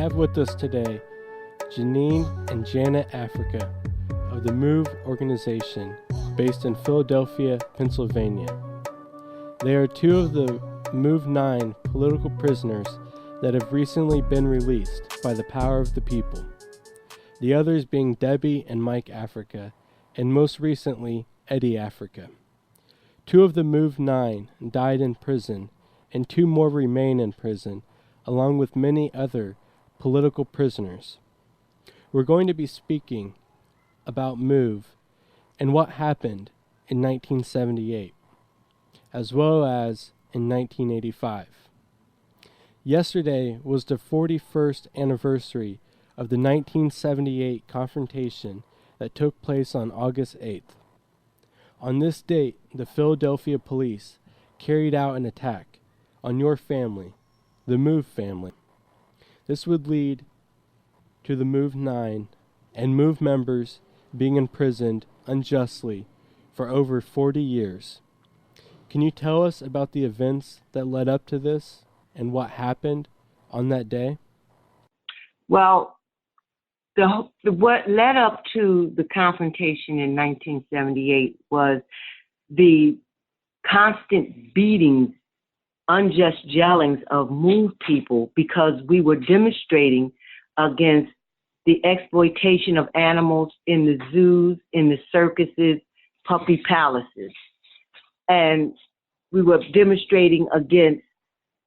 have with us today Janine and Janet Africa of the MOVE organization based in Philadelphia, Pennsylvania. They are two of the MOVE 9 political prisoners that have recently been released by the power of the people. The others being Debbie and Mike Africa, and most recently, Eddie Africa. Two of the MOVE 9 died in prison, and two more remain in prison, along with many other political prisoners. We're going to be speaking about MOVE and what happened in 1978, as well as in 1985. Yesterday was the 41st anniversary of the 1978 confrontation that took place on August 8th. On this date, the Philadelphia police carried out an attack on your family, the MOVE family. This would lead to the MOVE 9 and MOVE members being imprisoned unjustly for over 40 years. Can you tell us about the events that led up to this and what happened on that day? Well, what led up to the confrontation in 1978 was the constant beatings, unjust jailings of MOVE people because we were demonstrating against the exploitation of animals in the zoos, in the circuses, puppy palaces. And we were demonstrating against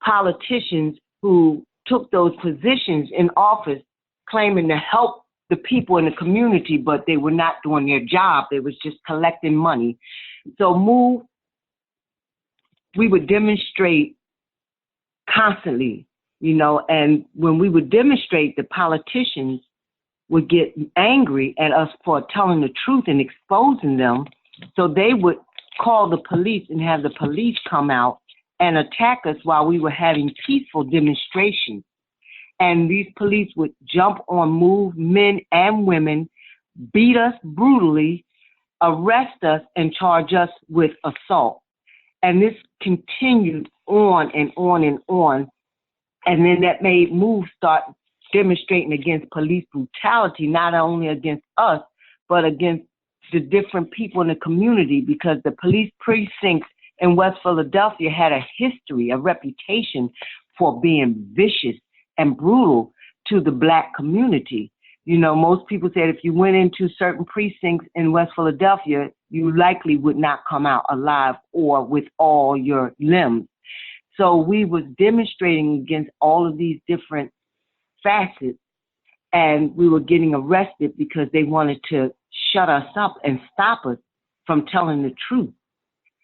politicians who took those positions in office claiming to help the people in the community, but they were not doing their job. They was just collecting money. So MOVE, we would demonstrate constantly, and when we would demonstrate, the politicians would get angry at us for telling the truth and exposing them. So they would call the police and have the police come out and attack us while we were having peaceful demonstrations. And these police would jump on MOVE men and women, beat us brutally, arrest us, and charge us with assault. And this continued on and on and on. And then that made MOVE start demonstrating against police brutality, not only against us, but against the different people in the community, because the police precincts in West Philadelphia had a history, a reputation for being vicious and brutal to the Black community. Most people said if you went into certain precincts in West Philadelphia, you likely would not come out alive or with all your limbs. So we was demonstrating against all of these different facets, and we were getting arrested because they wanted to shut us up and stop us from telling the truth.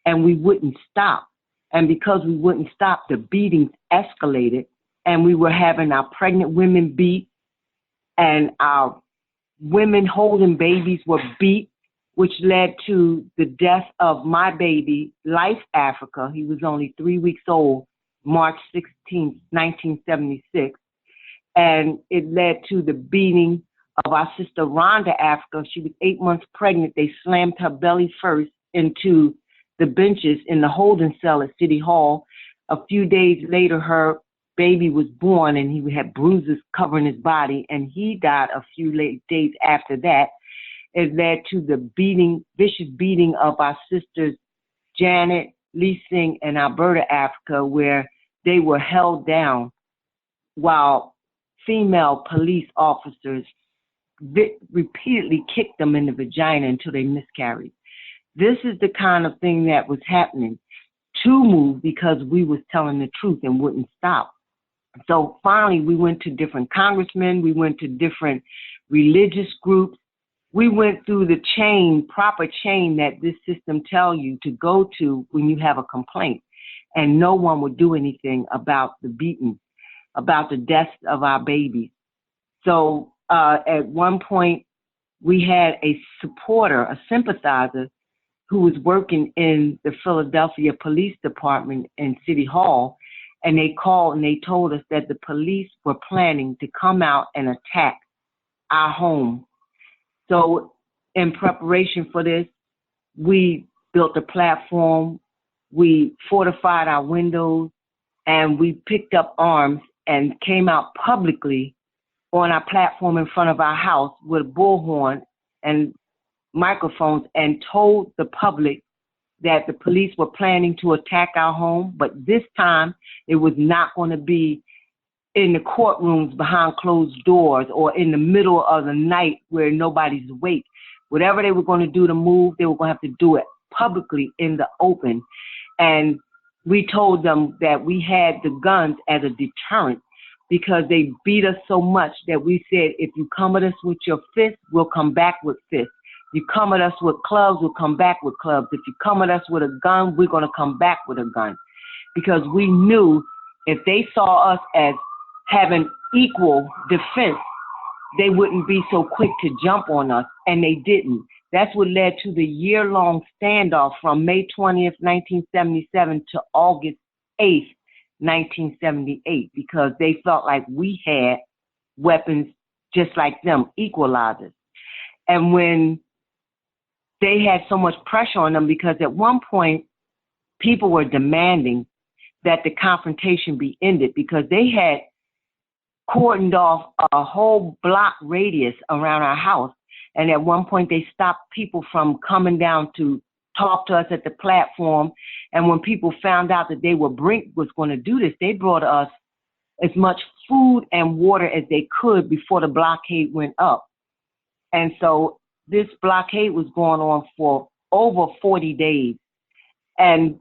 And we wouldn't stop. And because we wouldn't stop, the beatings escalated, and we were having our pregnant women beat, and our women holding babies were beat, which led to the death of my baby, Life Africa. He was only 3 weeks old, March 16, 1976. And it led to the beating of our sister Rhonda Africa. She was 8 months pregnant. They slammed her belly first into the benches in the holding cell at City Hall. A few days later, her baby was born, and he had bruises covering his body, and he died a few days after that. It led to the vicious beating of our sisters Janet, Lee Sing, and Alberta Africa, where they were held down while female police officers repeatedly kicked them in the vagina until they miscarried. This is the kind of thing that was happening to MOVE because we was telling the truth and wouldn't stop. So finally, we went to different congressmen. We went to different religious groups. We went through the proper chain that this system tells you to go to when you have a complaint. And no one would do anything about the beating, about the deaths of our babies. So at one point, we had a supporter, a sympathizer, who was working in the Philadelphia Police Department in City Hall. And they called and they told us that the police were planning to come out and attack our home. So in preparation for this, we built a platform, we fortified our windows, and we picked up arms and came out publicly on our platform in front of our house with a bullhorn and microphones and told the public that the police were planning to attack our home, but this time it was not going to be in the courtrooms behind closed doors or in the middle of the night where nobody's awake. Whatever they were going to do to move, they were going to have to do it publicly in the open. And we told them that we had the guns as a deterrent because they beat us so much that we said, if you come at us with your fists, we'll come back with fists. You come at us with clubs, we'll come back with clubs. If you come at us with a gun, we're going to come back with a gun. Because we knew if they saw us as having equal defense, they wouldn't be so quick to jump on us, and they didn't. That's what led to the year-long standoff from May 20th, 1977 to August 8th, 1978, because they felt like we had weapons just like them, equalizers. And when they had so much pressure on them, because at one point, people were demanding that the confrontation be ended because they had cordoned off a whole block radius around our house. And at one point, they stopped people from coming down to talk to us at the platform. And when people found out that Brink was going to do this, they brought us as much food and water as they could before the blockade went up. And so this blockade was going on for over 40 days. And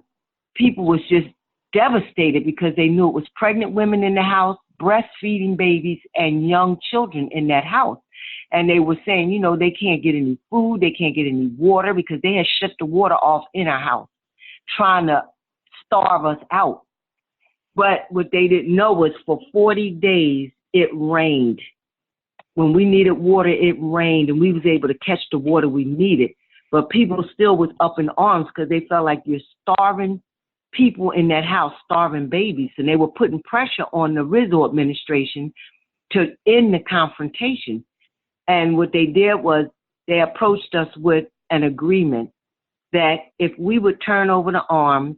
people was just devastated because they knew it was pregnant women in the house, breastfeeding babies, and young children in that house. And they were saying, you know, they can't get any food, they can't get any water because they had shut the water off in our house, trying to starve us out. But what they didn't know was for 40 days, it rained. When we needed water, it rained, and we was able to catch the water we needed. But people still was up in arms because they felt like you're starving people in that house, starving babies. And they were putting pressure on the Rizzo administration to end the confrontation. And what they did was they approached us with an agreement that if we would turn over the arms,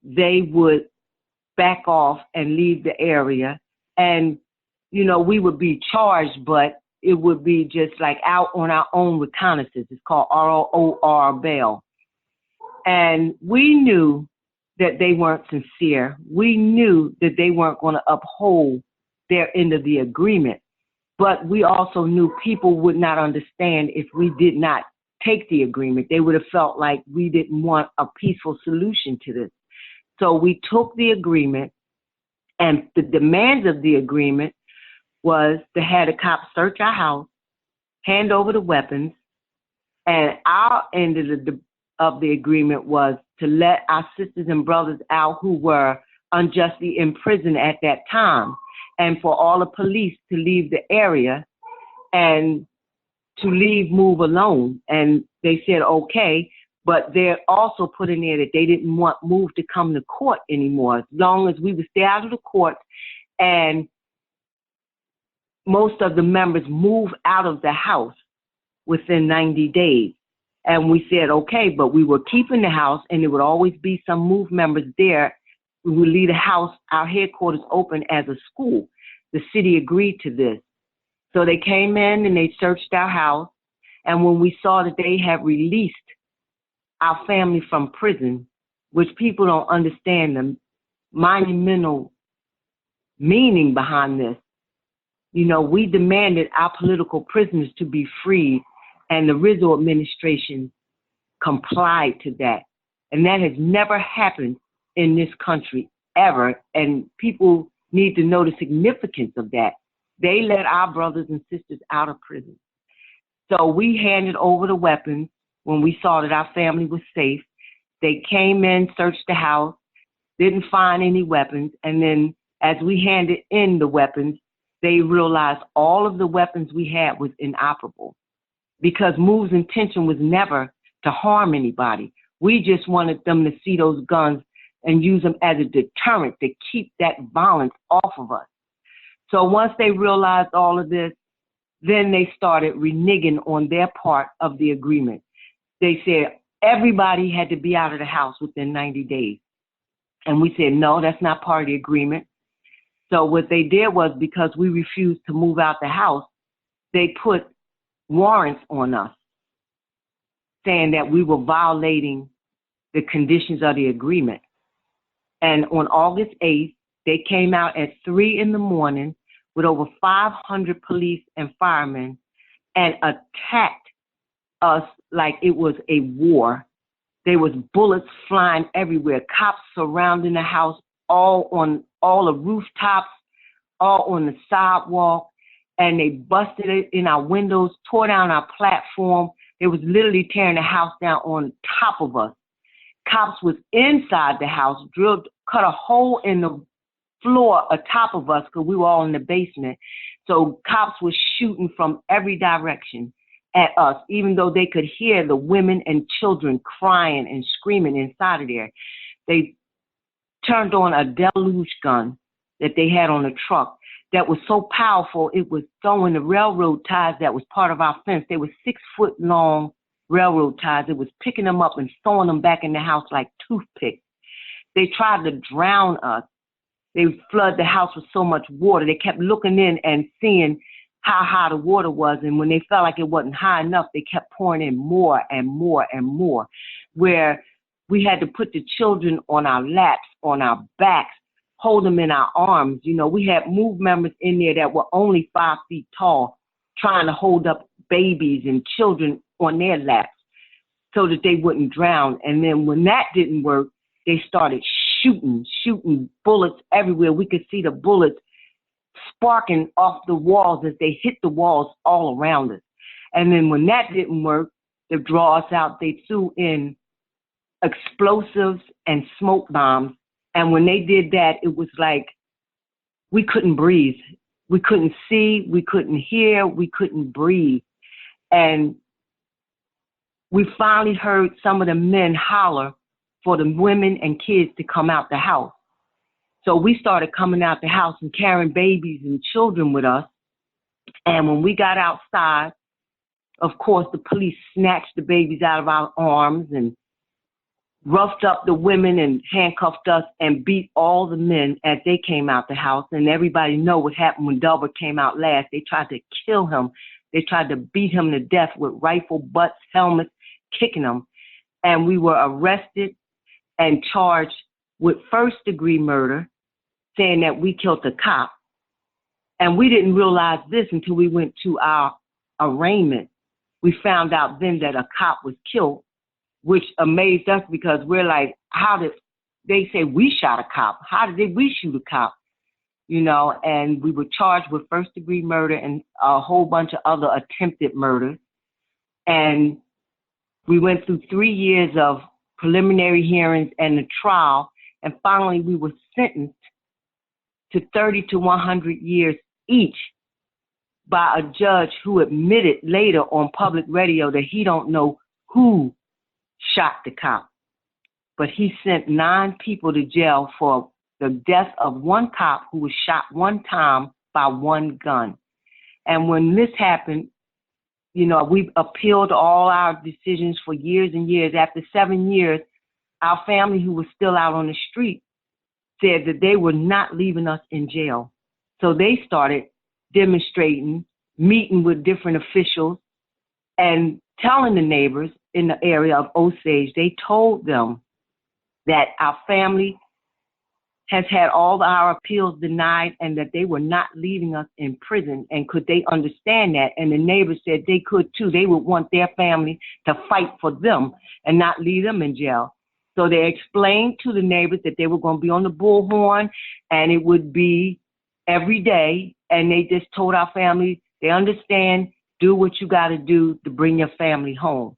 they would back off and leave the area. And, you know, we would be charged, but it would be just like out on our own reconnaissance. It's called ROR bail. And we knew that they weren't sincere. We knew that they weren't going to uphold their end of the agreement. But we also knew people would not understand if we did not take the agreement. They would have felt like we didn't want a peaceful solution to this. So we took the agreement, and the demands of the agreement was to have the cops search our house, hand over the weapons, and our end of the agreement was to let our sisters and brothers out who were unjustly imprisoned at that time, and for all the police to leave the area and to move alone. And they said, okay, but they're also put in there that they didn't want move to come to court anymore, as long as we would stay out of the court and most of the members move out of the house within 90 days. And we said, okay, but we were keeping the house, and there would always be some MOVE members there. We would leave the house, our headquarters, open as a school. The city agreed to this. So they came in and they searched our house. And when we saw that they had released our family from prison, which people don't understand the monumental meaning behind this, you know, we demanded our political prisoners to be freed, and the Rizzo administration complied to that. And that has never happened in this country ever. And people need to know the significance of that. They let our brothers and sisters out of prison. So we handed over the weapons when we saw that our family was safe. They came in, searched the house, didn't find any weapons. And then as we handed in the weapons, they realized all of the weapons we had was inoperable, because MOVE's intention was never to harm anybody. We just wanted them to see those guns and use them as a deterrent to keep that violence off of us. So once they realized all of this, then they started reneging on their part of the agreement. They said everybody had to be out of the house within 90 days. And we said, no, that's not part of the agreement. So what they did was, because we refused to move out the house, they put warrants on us saying that we were violating the conditions of the agreement. And on August 8th, they came out at 3 a.m. with over 500 police and firemen and attacked us like it was a war. There was bullets flying everywhere, cops surrounding the house, all on all the rooftops, all on the sidewalk, and they busted it in our windows, tore down our platform. They was literally tearing the house down on top of us. Cops was inside the house, cut a hole in the floor atop of us because we were all in the basement. So cops were shooting from every direction at us, even though they could hear the women and children crying and screaming inside of there. They turned on a deluge gun that they had on the truck that was so powerful, it was throwing the railroad ties that was part of our fence. They were 6-foot long railroad ties. It was picking them up and throwing them back in the house like toothpicks. They tried to drown us. They flooded the house with so much water. They kept looking in and seeing how high the water was. And when they felt like it wasn't high enough, they kept pouring in more and more and more, where we had to put the children on our laps, on our backs, hold them in our arms. You know, we had MOVE members in there that were only 5 feet tall, trying to hold up babies and children on their laps so that they wouldn't drown. And then when that didn't work, they started shooting bullets everywhere. We could see the bullets sparking off the walls as they hit the walls all around us. And then when that didn't work, to draw us out, they threw in explosives and smoke bombs. And when they did that, it was like we couldn't breathe. We couldn't see, we couldn't hear, we couldn't breathe. And we finally heard some of the men holler for the women and kids to come out the house. So we started coming out the house and carrying babies and children with us. And when we got outside, of course, the police snatched the babies out of our arms and roughed up the women and handcuffed us and beat all the men as they came out the house. And everybody know what happened when Delbert came out last. They tried to kill him. They tried to beat him to death with rifle butts, helmets, kicking him. And we were arrested and charged with first-degree murder, saying that we killed the cop. And we didn't realize this until we went to our arraignment. We found out then that a cop was killed, which amazed us because we're like, how did they say we shot a cop? How did we shoot a cop? You know, and we were charged with first-degree murder and a whole bunch of other attempted murders. And we went through 3 years of preliminary hearings and the trial, and finally we were sentenced to 30 to 100 years each by a judge who admitted later on public radio that he don't know who shot the cop. But he sent 9 people to jail for the death of one cop who was shot one time by one gun. And when this happened, you know, we appealed all our decisions for years and years. After 7 years, our family who was still out on the street said that they were not leaving us in jail. So they started demonstrating, meeting with different officials, and telling the neighbors in the area of Osage, they told them that our family has had all our appeals denied and that they were not leaving us in prison. And could they understand that? And the neighbors said they could too. They would want their family to fight for them and not leave them in jail. So they explained to the neighbors that they were going to be on the bullhorn and it would be every day. And they just told our family, they understand, do what you got to do to bring your family home.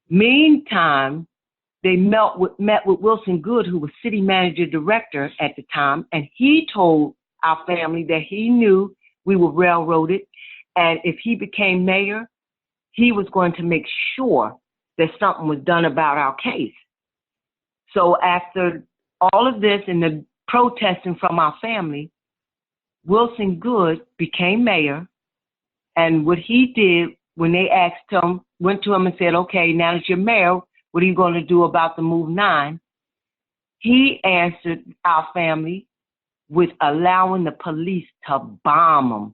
Meantime, they met with Wilson Good, who was city manager director at the time, and he told our family that he knew we were railroaded, and if he became mayor, he was going to make sure that something was done about our case. So after all of this and the protesting from our family, Wilson Good became mayor, and what he did when they asked him, went to him and said, okay, now that you're mayor, what are you going to do about the Move 9? He answered our family with allowing the police to bomb them,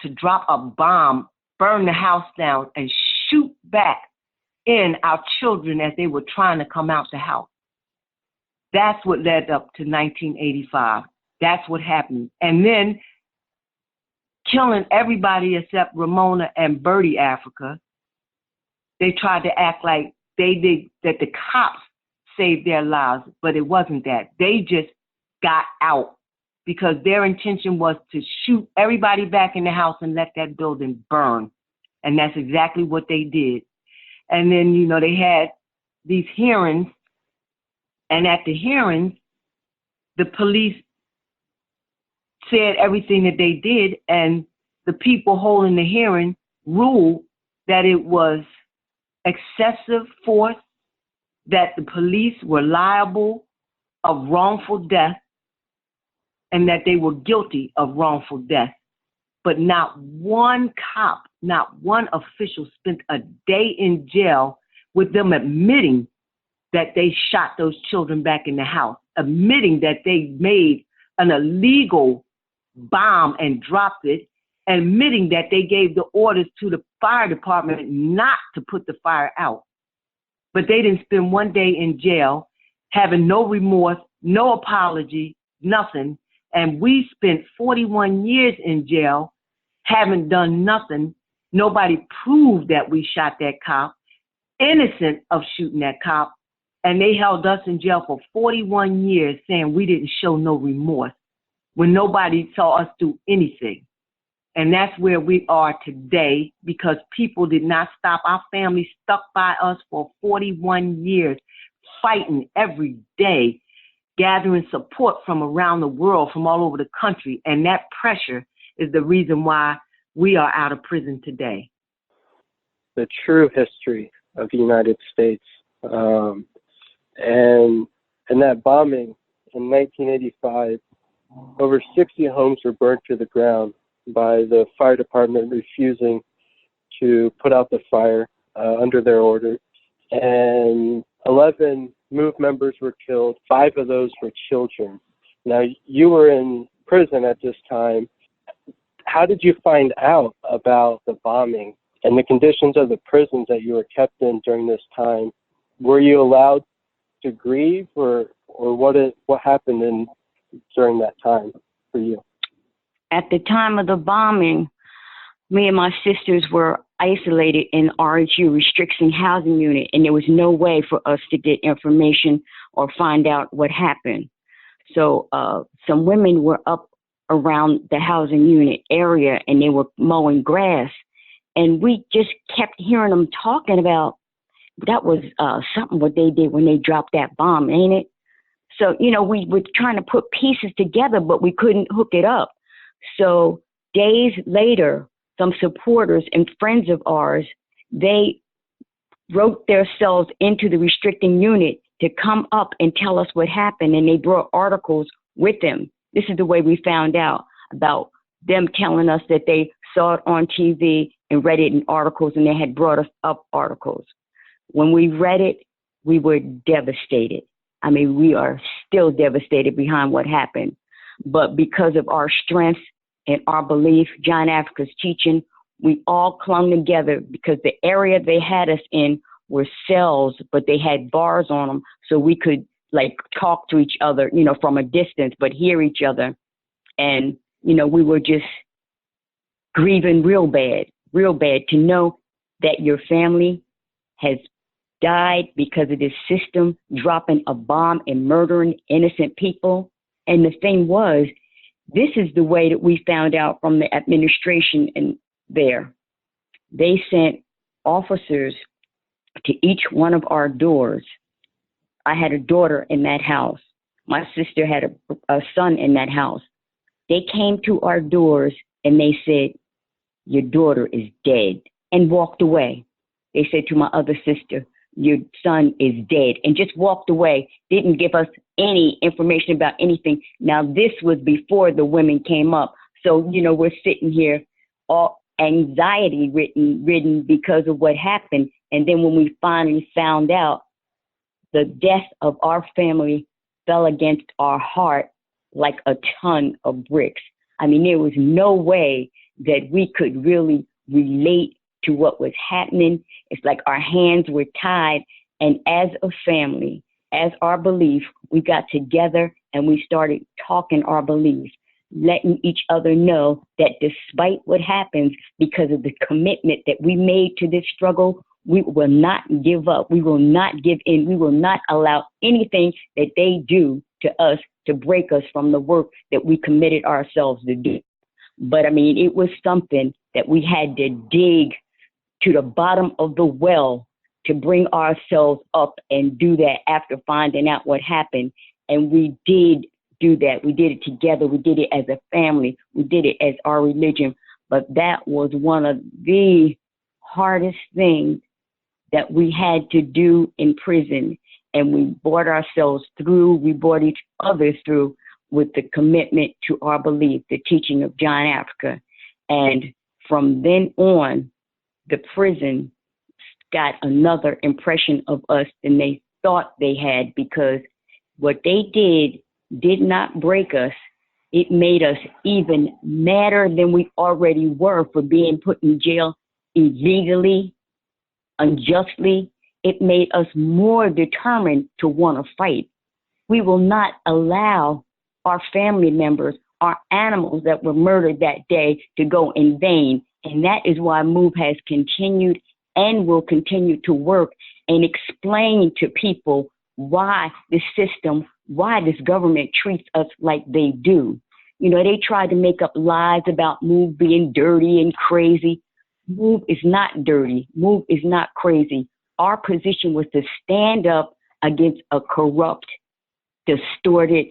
to drop a bomb, burn the house down, and shoot back in our children as they were trying to come out the house. That's what led up to 1985. That's what happened. And then killing everybody except Ramona and Bertie Africa. They tried to act like they did, that the cops saved their lives, but it wasn't that. They just got out because their intention was to shoot everybody back in the house and let that building burn. And that's exactly what they did. And then, you know, they had these hearings, and at the hearings, the police said everything that they did, and the people holding the hearing ruled that it was excessive force, that the police were liable of wrongful death, and that they were guilty of wrongful death. But not one cop, not one official spent a day in jail with them admitting that they shot those children back in the house, admitting that they made an illegal bomb and dropped it, admitting that they gave the orders to the fire department not to put the fire out. But they didn't spend one day in jail, having no remorse, no apology, nothing. And we spent 41 years in jail, haven't done nothing. Nobody proved that we shot that cop, innocent of shooting that cop. And they held us in jail for 41 years saying we didn't show no remorse when nobody saw us do anything. And that's where we are today, because people did not stop. Our family stuck by us for 41 years, fighting every day, gathering support from around the world, from all over the country. And that pressure is the reason why we are out of prison today. The true history of the United States. And that bombing in 1985, over 60 homes were burnt to the ground by the fire department refusing to put out the fire under their order. And 11 MOVE members were killed. 5 of those were children. Now, you were in prison at this time. How did you find out about the bombing and the conditions of the prisons that you were kept in during this time? Were you allowed to grieve, or what happened during that time for you? At the time of the bombing, me and my sisters were isolated in RHU, restriction housing unit, and there was no way for us to get information or find out what happened. So some women were up around the housing unit area, and they were mowing grass, and we just kept hearing them talking about that was something what they did when they dropped that bomb, ain't it? So, you know, we were trying to put pieces together, but we couldn't hook it up. So days later, some supporters and friends of ours, they wrote themselves into the restricting unit to come up and tell us what happened, and they brought articles with them. This is the way we found out about them telling us that they saw it on TV and read it in articles, and they had brought us up articles. When we read it, we were devastated. I mean, we are still devastated behind what happened. But because of our strength and our belief, John Africa's teaching, we all clung together because the area they had us in were cells, but they had bars on them, so we could like talk to each other, you know, from a distance, but hear each other. And, you know, we were just grieving real bad to know that your family has died because of this system dropping a bomb and murdering innocent people. And the thing was, this is the way that we found out from the administration in there. They sent officers to each one of our doors. I had a daughter in that house. My sister had a son in that house. They came to our doors and they said, "Your daughter is dead," and walked away. They said to my other sister, "Your son is dead," and just walked away, didn't give us any information about anything. Now, this was before the women came up. So, you know, we're sitting here all anxiety ridden because of what happened. And then when we finally found out, the death of our family fell against our heart, like a ton of bricks. I mean, there was no way that we could really relate to what was happening. It's like our hands were tied. And as a family, as our belief, we got together and we started talking our beliefs, letting each other know that despite what happens, because of the commitment that we made to this struggle, we will not give up. We will not give in. We will not allow anything that they do to us to break us from the work that we committed ourselves to do. But I mean, it was something that we had to dig to the bottom of the well to bring ourselves up and do that after finding out what happened. And we did do that. We did it together. We did it as a family. We did it as our religion. But that was one of the hardest things that we had to do in prison. And we brought ourselves through, we brought each other through with the commitment to our belief, the teaching of John Africa. And from then on, the prison got another impression of us than they thought they had, because what they did not break us. It made us even madder than we already were for being put in jail illegally, unjustly. It made us more determined to want to fight. We will not allow our family members, our animals that were murdered that day, to go in vain. And that is why MOVE has continued and will continue to work and explain to people why the system, why this government treats us like they do. You know, they try to make up lies about MOVE being dirty and crazy. MOVE is not dirty. MOVE is not crazy. Our position was to stand up against a corrupt, distorted,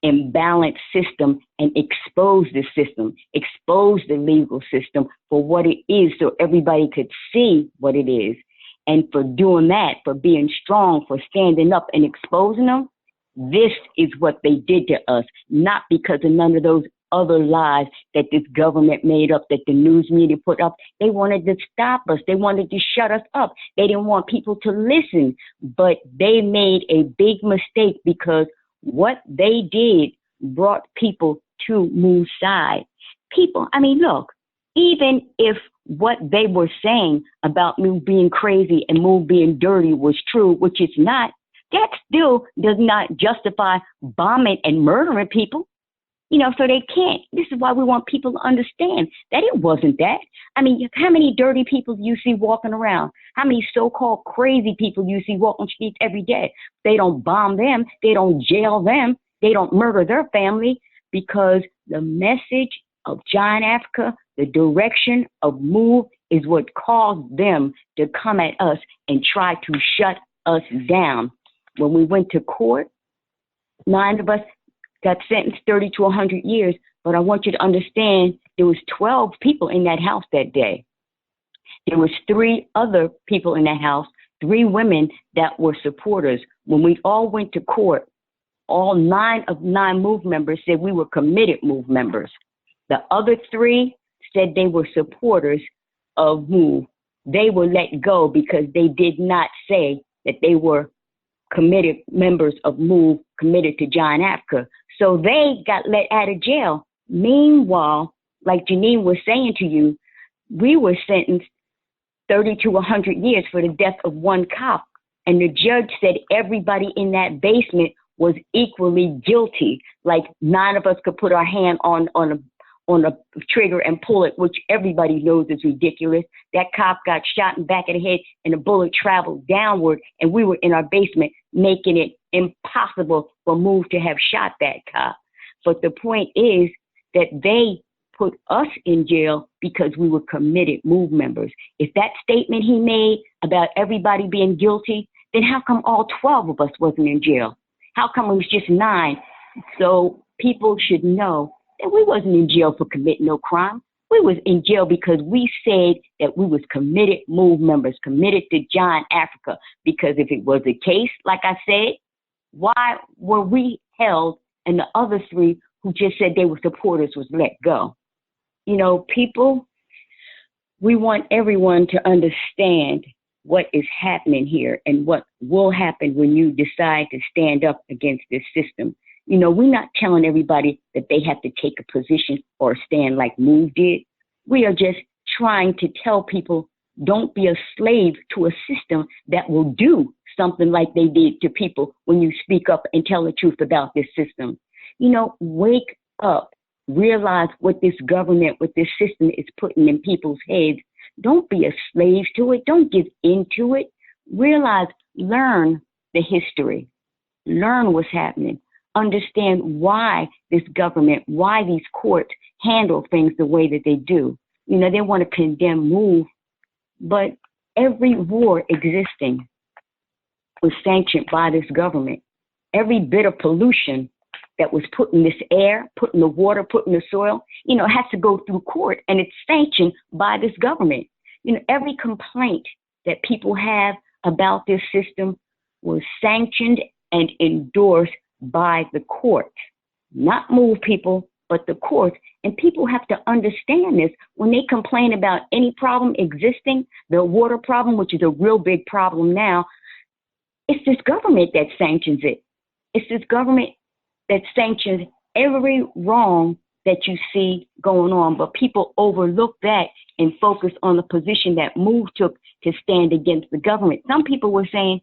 imbalanced system and expose the system, expose the legal system for what it is so everybody could see what it is. And for doing that, for being strong, for standing up and exposing them, this is what they did to us, not because of none of those other lies that this government made up, that the news media put up. They wanted to stop us. They wanted to shut us up. They didn't want people to listen, but they made a big mistake, because what they did brought people to MOVE's side. People, I mean, look, even if what they were saying about MOVE being crazy and MOVE being dirty was true, which it's not, that still does not justify bombing and murdering people. You know, so they can't. This is why we want people to understand that it wasn't that. I mean, how many dirty people do you see walking around? How many so-called crazy people do you see walking the streets every day? They don't bomb them. They don't jail them. They don't murder their family, because the message of John Africa, the direction of MOVE, is what caused them to come at us and try to shut us down. When we went to court, 9 of us got sentenced 30 to 100 years. But I want you to understand, there was 12 people in that house that day. There was 3 other people in that house, 3 women that were supporters. When we all went to court, all 9 of 9 MOVE members said we were committed MOVE members. The other 3 said they were supporters of MOVE. They were let go because they did not say that they were committed members of MOVE, committed to John Africa. So they got let out of jail. Meanwhile, like Janine was saying to you, we were sentenced 30 to 100 years for the death of 1 cop. And the judge said everybody in that basement was equally guilty. Like 9 of us could put our hand on a trigger and pull it, which everybody knows is ridiculous. That cop got shot in the back of the head and the bullet traveled downward, and we were in our basement, making it impossible for MOVE to have shot that cop. But the point is that they put us in jail because we were committed MOVE members. If that statement he made about everybody being guilty, then how come all 12 of us wasn't in jail? How come it was just 9? So people should know that we wasn't in jail for committing no crime. We was in jail because we said that we was committed MOVE members, committed to John Africa. Because if it was the case, like I said, why were we held and the other 3 who just said they were supporters was let go? You know, people, we want everyone to understand what is happening here and what will happen when you decide to stand up against this system. You know, we're not telling everybody that they have to take a position or stand like MOVE did. We are just trying to tell people, don't be a slave to a system that will do something like they did to people when you speak up and tell the truth about this system. You know, wake up, realize what this government, what this system is putting in people's heads. Don't be a slave to it. Don't give into it. Realize, learn the history, learn what's happening, understand why this government, why these courts handle things the way that they do. You know, they want to condemn MOVE, but every war existing was sanctioned by this government. Every bit of pollution that was put in this air, put in the water, put in the soil, you know, it has to go through court, and it's sanctioned by this government. You know, every complaint that people have about this system was sanctioned and endorsed by the court. Not MOVE people, but the court. And people have to understand this when they complain about any problem existing, the water problem, which is a real big problem now. It's this government that sanctions it. It's this government that sanctions every wrong that you see going on. But people overlook that and focus on the position that MOVE took to stand against the government. Some people were saying,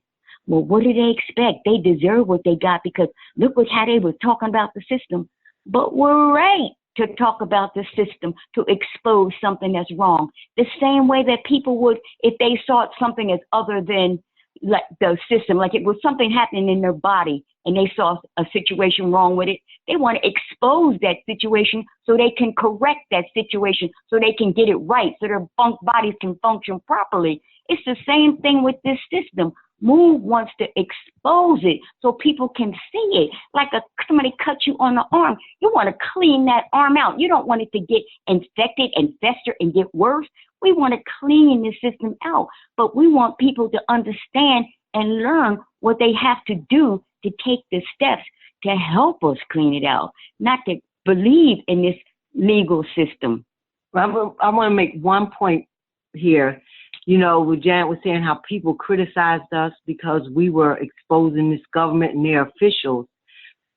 well, what do they expect? They deserve what they got because look how they were talking about the system. But we're right to talk about the system, to expose something that's wrong. The same way that people would if they saw something as other than like the system, like it was something happening in their body and they saw a situation wrong with it. They want to expose that situation so they can correct that situation, so they can get it right, so their bodies can function properly. It's the same thing with this system. MOVE wants to expose it so people can see it. Like somebody cut you on the arm, you want to clean that arm out. You don't want it to get infected and fester and get worse. We want to clean the system out, but we want people to understand and learn what they have to do to take the steps to help us clean it out, not to believe in this legal system. I want to make one point here. You know, what Janet was saying, how people criticized us because we were exposing this government and their officials.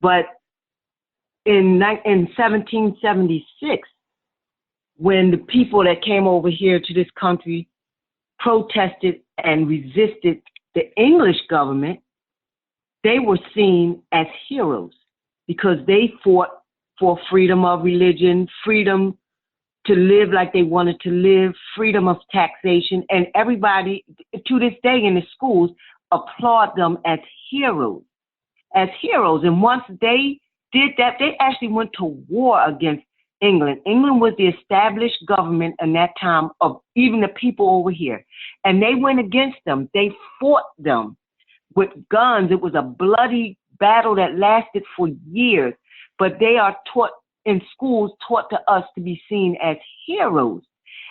But in 1776, when the people that came over here to this country protested and resisted the English government, they were seen as heroes because they fought for freedom of religion, freedom to live like they wanted to live, freedom of taxation, and everybody to this day in the schools applaud them as heroes. And once they did that, they actually went to war against England. England was the established government in that time of even the people over here. And they went against them. They fought them with guns. It was a bloody battle that lasted for years. But they are taught in schools, taught to us to be seen as heroes.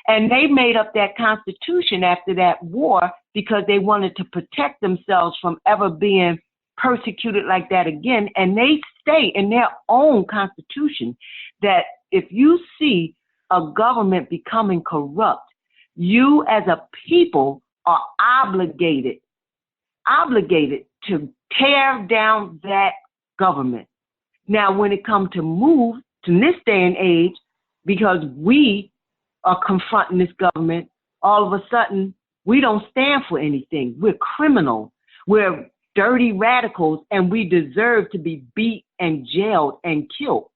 And they made up that constitution after that war because they wanted to protect themselves from ever being persecuted like that again. And they state in their own constitution that if you see a government becoming corrupt, you as a people are obligated to tear down that government. Now, when it comes to MOVE, to this day and age, because we are confronting this government, all of a sudden, we don't stand for anything. We're criminal. We're dirty radicals, and we deserve to be beat and jailed and killed.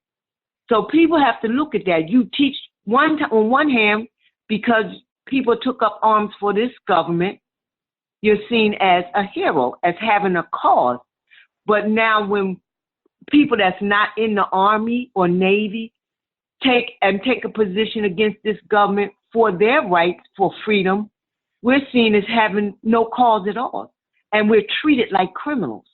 So people have to look at that. You teach on one hand, because people took up arms for this government, you're seen as a hero, as having a cause. But now when people that's not in the Army or Navy take a position against this government for their rights, for freedom, we're seen as having no cause at all. And we're treated like criminals.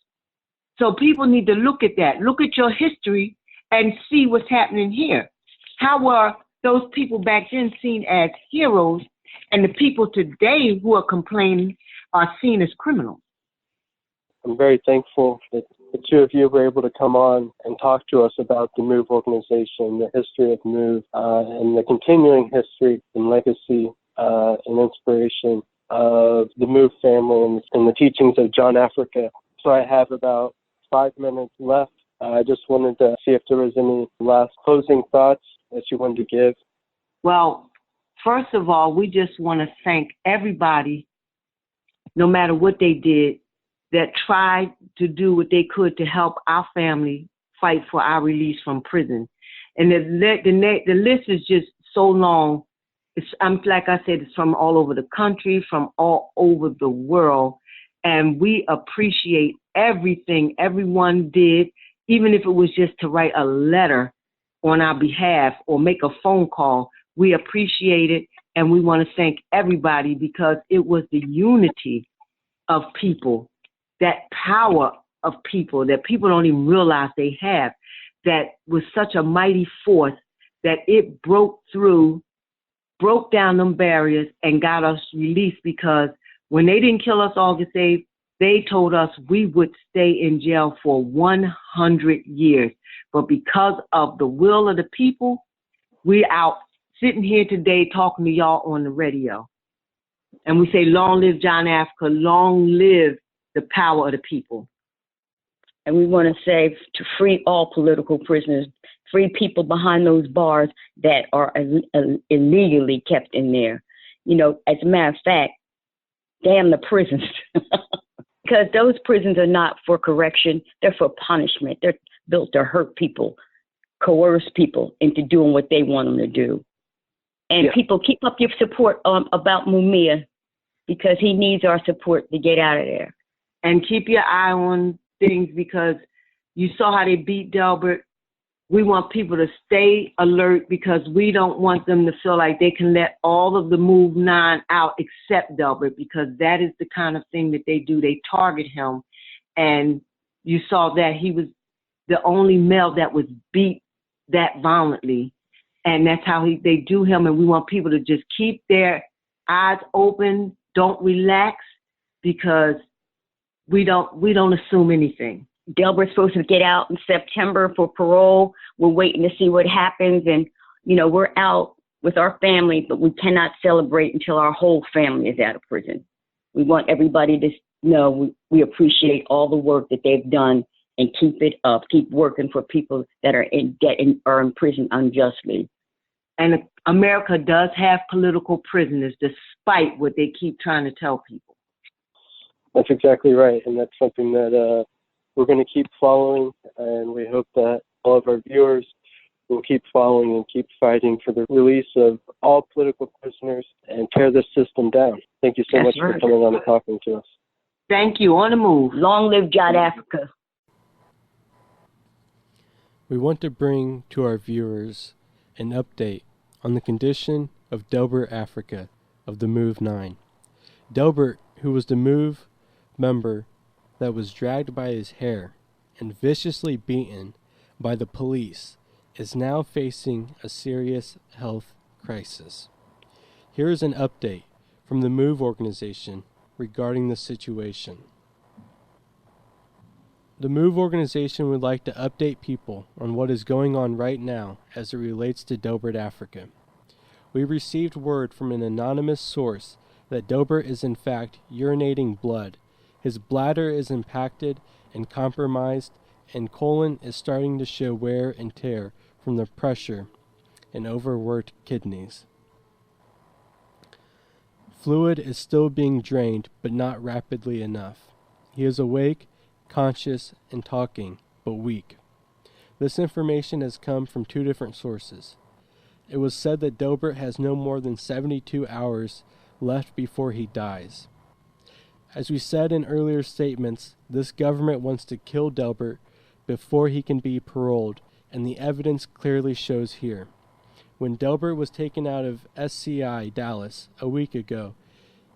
So people need to look at that. Look at your history and see what's happening here. How were those people back then seen as heroes, and the people today who are complaining are seen as criminals? I'm very thankful that the two of you were able to come on and talk to us about the MOVE organization, the history of MOVE, and the continuing history and legacy and inspiration of the MOVE family and the teachings of John Africa. So I have about 5 minutes left I just wanted to see if there was any last closing thoughts that you wanted to give. Well, first of all, we just want to thank everybody, no matter what they did, that tried to do what they could to help our family fight for our release from prison. And the list is just so long. Like I said, it's from all over the country, from all over the world. And we appreciate everything everyone did, even if it was just to write a letter on our behalf or make a phone call. We appreciate it, and we want to thank everybody because it was the unity of people, that power of people that people don't even realize they have, that was such a mighty force that it broke down them barriers and got us released, because when they didn't kill us August 8th, they told us we would stay in jail for 100 years. But because of the will of the people, we're out sitting here today talking to y'all on the radio. And we say, long live John Africa, long live the power of the people. And we want to say to free all political prisoners, free people behind those bars that are illegally kept in there. You know, as a matter of fact, damn the prisons. Because those prisons are not for correction, they're for punishment. They're built to hurt people, coerce people into doing what they want them to do. And people, keep up your support about Mumia, because he needs our support to get out of there. And keep your eye on things, because you saw how they beat Delbert. We want people to stay alert, because we don't want them to feel like they can let all of the Move 9 out except Delbert, because that is the kind of thing that they do. They target him. And you saw that he was the only male that was beat that violently. And that's how they do him. And we want people to just keep their eyes open, don't relax, because we don't assume anything. Delbert's supposed to get out in September for parole. We're waiting to see what happens. And, you know, we're out with our family, but we cannot celebrate until our whole family is out of prison. We want everybody to know we appreciate all the work that they've done, and keep it up. Keep working for people that are in debt and are in prison unjustly. And America does have political prisoners, despite what they keep trying to tell people. That's exactly right. And that's something that we're going to keep following, and we hope that all of our viewers will keep following and keep fighting for the release of all political prisoners and tear this system down. Thank you so much for coming on and talking to us. Thank you. On the move. Long live John Africa. We want to bring to our viewers an update on the condition of Delbert Africa of the Move 9. Delbert, who was the Move member that was dragged by his hair and viciously beaten by the police, is now facing a serious health crisis. Here is an update from the Move organization regarding the situation. The Move organization would like to update people on what is going on right now as it relates to Delbert Africa. We received word from an anonymous source that Delbert is in fact urinating blood. His bladder is impacted and compromised, and colon is starting to show wear and tear from the pressure and overworked kidneys. Fluid is still being drained, but not rapidly enough. He is awake, conscious, and talking, but weak. This information has come from two different sources. It was said that Delbert has no more than 72 hours left before he dies. As we said in earlier statements, this government wants to kill Delbert before he can be paroled, and the evidence clearly shows here. When Delbert was taken out of SCI Dallas a week ago,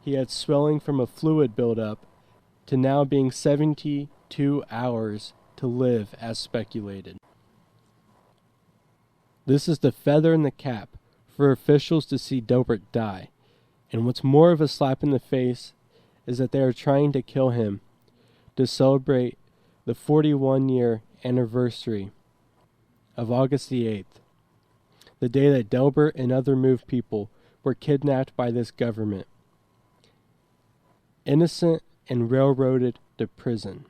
he had swelling from a fluid buildup to now being 72 hours to live as speculated. This is the feather in the cap for officials to see Delbert die, and what's more of a slap in the face is that they are trying to kill him to celebrate the 41-year anniversary of August the 8th, the day that Delbert and other Move people were kidnapped by this government, innocent and railroaded to prison.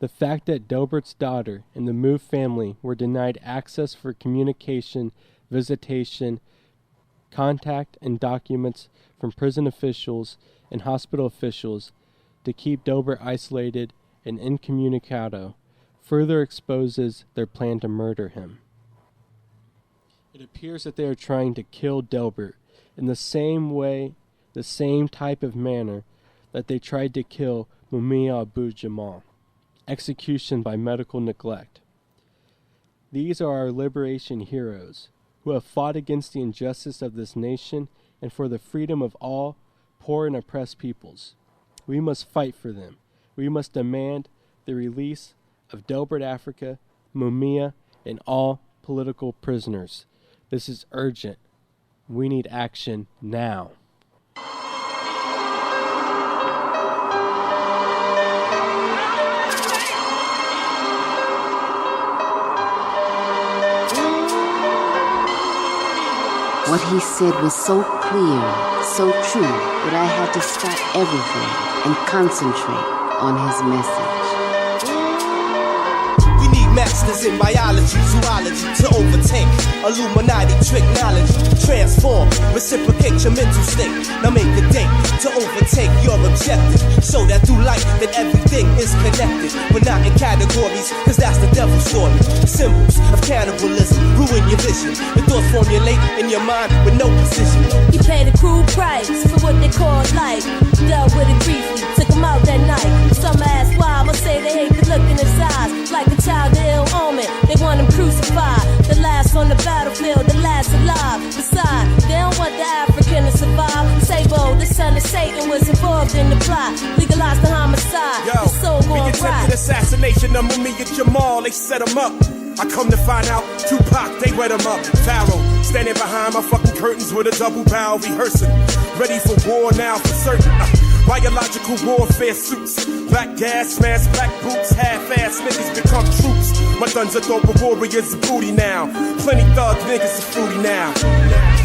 The fact that Delbert's daughter and the Move family were denied access for communication, visitation, contact, and documents from prison officials and hospital officials to keep Delbert isolated and incommunicado further exposes their plan to murder him. It appears that they are trying to kill Delbert in the same way, the same type of manner that they tried to kill Mumia Abu Jamal, execution by medical neglect. These are our liberation heroes who have fought against the injustice of this nation and for the freedom of all poor and oppressed peoples. We must fight for them. We must demand the release of Delbert Africa, Mumia, and all political prisoners. This is urgent. We need action now. What he said was so clear, so true, that I had to stop everything and concentrate on his message. We need masters in biology, zoology to overtake Illuminati technology, transform, reciprocate your mental state. Now make a date to overtake your objective. Show that through life that everything is connected. We're not in categories, cause that's the devil's story. Symbols of cannibalism ruin your vision. The thoughts formulate in your mind with no precision. You paid a cruel price for what they call life. Dealt with it briefly, took him out that night. Some ask why, I'ma say they hate the look in his eyes. Like a child of ill omen, they want him crucified. The last on the battlefield, the last alive. Besides, they don't want the African to survive. Sabo, the son of Satan, was involved in the plot. Legalized the homicide, the soul going the right. attempted assassination of Mumia Jamal, they set him up. I come to find out, Tupac, they wet him up. Pharaoh, standing behind my fucking curtains with a double barrel rehearsing. Ready for war now for certain. Biological warfare suits, black gas mask, black boots, half-ass niggas become troops. My guns are dope, but warriors are booty now. Plenty thug niggas are fruity now.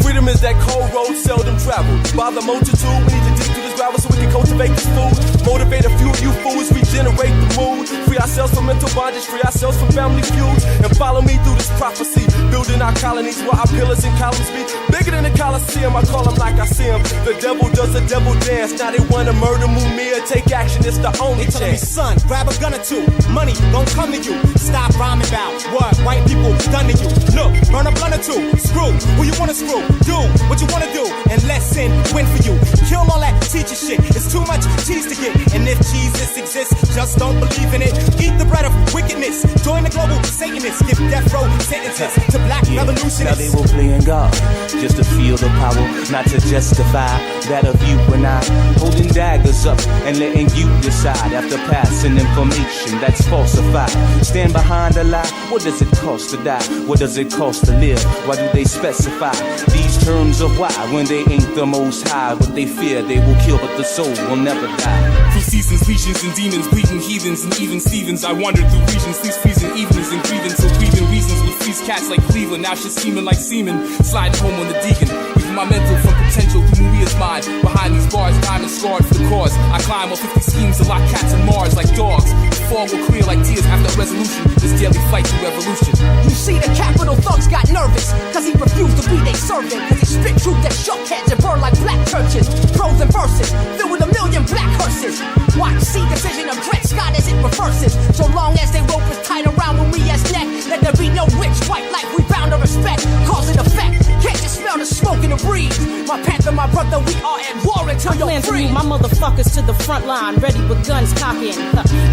Freedom is that cold road seldom traveled by the multitude. We need to dig through this gravel so we can cultivate this food. Motivate a few of you fools, regenerate the mood. Free ourselves from mental bondage, free ourselves from family feuds. And follow me through this prophecy, building our colonies where our pillars and columns be. Bigger than the Coliseum, I call them like I see them. The devil does a devil dance, now they wanna murder Mumia. Take action, it's the only chance. They telling me, son, grab a gun or two. Money gon' come to you. Stop rhyming about what white people done to you. Look, burn a blunt or two. Screw who you wanna screw. Do what you wanna do, and let sin win for you. Kill all that teacher shit. It's too much cheese to get. And if Jesus exists, just don't believe in it. Eat the bread of wickedness. Join the global Satanists. Give death row sentences to black revolutionists. Now they were playing God, just to feel the power, not to justify that of you and I. Holding daggers up and letting you decide after passing information that's falsified. Stand behind a lie. What does it cost to die? What does it cost to live? Why do they specify these terms of why when they ain't the most high? What they fear they will kill, but the soul will never die. Through seasons, legions, and demons, bleeding heathens, and even Stevens. I wandered through regions, these freezing evenings and grieving till grieving reasons would freeze cats like Cleveland. Now she's scheming like semen, sliding home on the deacon. Leaving my mental from potential through Maria's mind. Behind these bars, diamond scarred for the cause. I climb on 50 schemes to lock cats and Mars like dogs. The fall will clear like tears after resolution. This daily fight through revolution. You see the capital thugs got nervous, cause he refused to be their servant. Cause he spit truth that shook heads and burned like black churches. Prose and verses, filled with a million black hearses. Watch, see decision of Dred Scott as it reverses. So long as they rope is tight around Maria's neck, let there be no rich white life we bound to respect. Cause and effect, can't you smell the smoke in the breeze? My panther, my brother, we are at war until you're free. My motherfuckers to the front line, ready with guns cocking.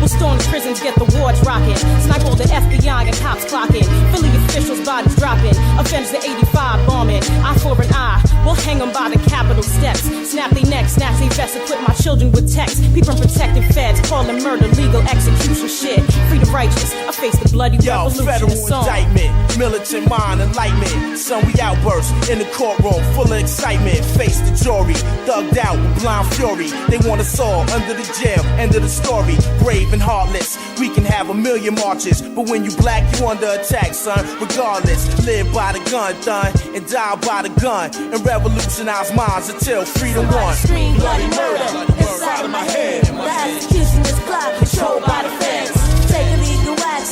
We'll storm the prisons, get the wards rocking. Snipe all the FBI and cops clocking. Philly officials' bodies dropping. Avenge the 85 bombing. Eye for an eye, we'll hang them by the Capitol steps. Snap their necks, snatch their vests, equip my children with text. People protected feds, calling murder legal execution shit. Free the righteous, I face the bloody revolution. Federal indictment, militant mind, enlightenment. Son, we outburst in the courtroom, full of excitement. Face the jury, thugged out with blind fury. They want us all under the jail, end of the story. Brave and heartless, we can have a million marches, but when you black, you under attack, son. Regardless, live by the gun, done, and die by the gun, and revolutionize minds until freedom won. Scream bloody murder inside of my head. The execution is blocked, controlled by the feds. Take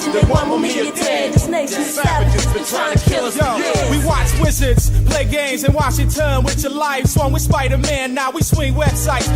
and they want Mumia dead. This nation's savages been trying to kill us for years. We watch wizards play games in Washington with your life. Swung with Spider-Man, now we swing websites.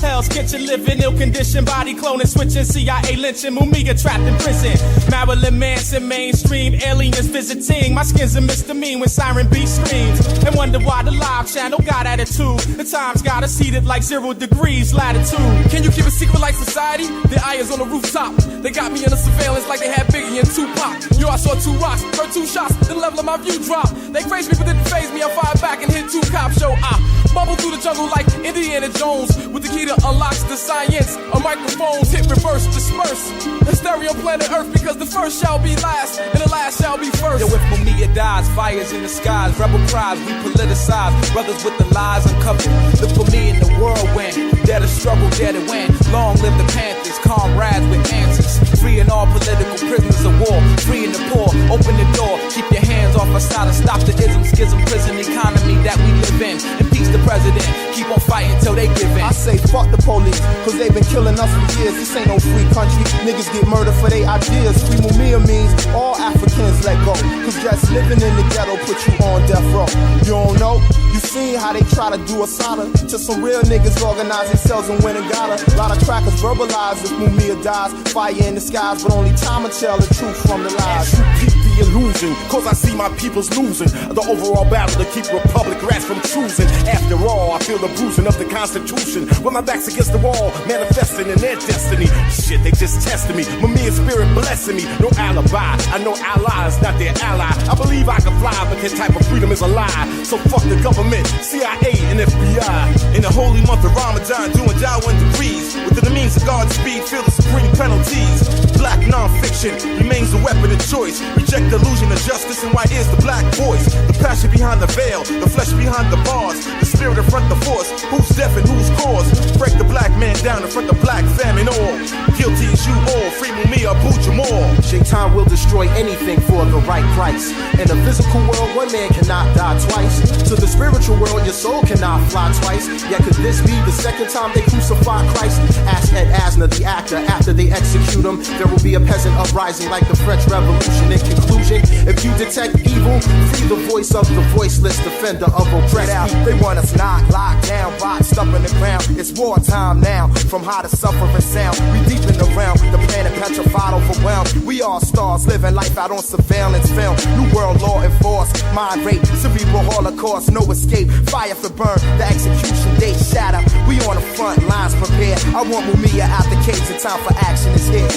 Hell's Kitchen, living ill-conditioned, body cloning, switching, CIA lynching, Mumia trapped in prison. Marilyn Manson, mainstream, aliens visiting. My skin's a misdemeanor when Siren B screams. And wonder why the live channel got attitude. The times got us heated like 0 degrees latitude. Can you keep a secret like society? Their eye is on the rooftop. They got me under surveillance like they had Biggie and Tupac. Yo, I saw 2 rocks, heard 2 shots, the level of my view dropped. They crazed me but didn't faze me. I fired back and hit 2 cops. Show I bubble through the jungle like Indiana Jones with the key to unlocks the science of microphones. Hit reverse, disperse the stereo planet Earth, because the first shall be last and the last shall be first. Yo, if Mumia dies, fires in the skies, rebel cries, we politicize, brothers with the lies uncovered. Look for me in the whirlwind, dare to struggle, dare to win. Long live the Panthers, comrades with answers. Freeing all political prisoners of war, freeing the poor, open the door, keep your hands off our side and stop the ism, schism, prison economy that we live in. Impeach the president, keep on fighting till they give in. I say fuck the police, cause they've been killing us for years. This ain't no free country, niggas get murdered for their ideas. Free Mumia means all Africans let go, cause just living in the ghetto put you on death row. You don't know? You seen how they try to do a sauna to some real niggas organize themselves and win and got a lot of crackers verbalize if Mumia dies. Fire in the skies, but only time will tell the truth from the lies. You keep the illusion, cause I see my people's losing the overall battle to keep Republic rats from choosing. After all, I feel the bruising of the Constitution when my back's against the wall, manifesting in their destiny. Shit, they just tested me. Mumia spirit blessing me. No alibi, I know allies, not their ally. I believe I can fly, but that type of freedom is a lie. So fuck the government, CIA and FBI. In the holy month of Ramadan, doing Jawa degrees. Within the means of God's speed, feel the supreme penalties. Black non-fiction remains a weapon of choice. Reject the illusion of justice, and why is the black voice? The passion behind the veil, the flesh behind the bars, the spirit in front of the force. Who's deaf and who's cause? Break the black man down in front of black famine all. Guilty as you all, free Mumia, boot you more. Shaitan will destroy anything for the right price. In the physical world, one man cannot die twice. To the spiritual world, your soul cannot fly twice. Yet could this be the second time they crucify Christ? Ask Ed Asner, the actor, after they execute him, there will be a peasant uprising like the French Revolution. In conclusion, if you detect evil, free the voice of the voiceless, defender of oppressed. They want us knocked, locked down, boxed up in the ground. It's wartime now, from how to suffer and sound. We deep in the realm, the planet petrified, overwhelmed. We all stars, living life out on surveillance film. New world law enforced, mind rape, cerebral holocaust, no escape. Fire for burn, the execution date shatter. We on the front lines prepared. I want Mumia out the cage, the time for action is here.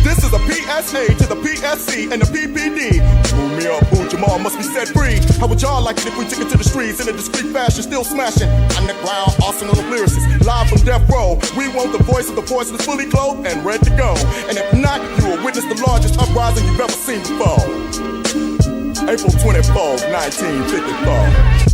This is a PSA to the PSC and the PPD. Mumia Abu Jamal must be set free. How would y'all like it if we took it to the streets in a discreet fashion, still smashing? Underground arsenal of lyricists, live from death row. We want the voice of the voiceless, fully clothed and ready to go. And if not, you will witness the largest uprising you've ever seen before. April 24, 1954.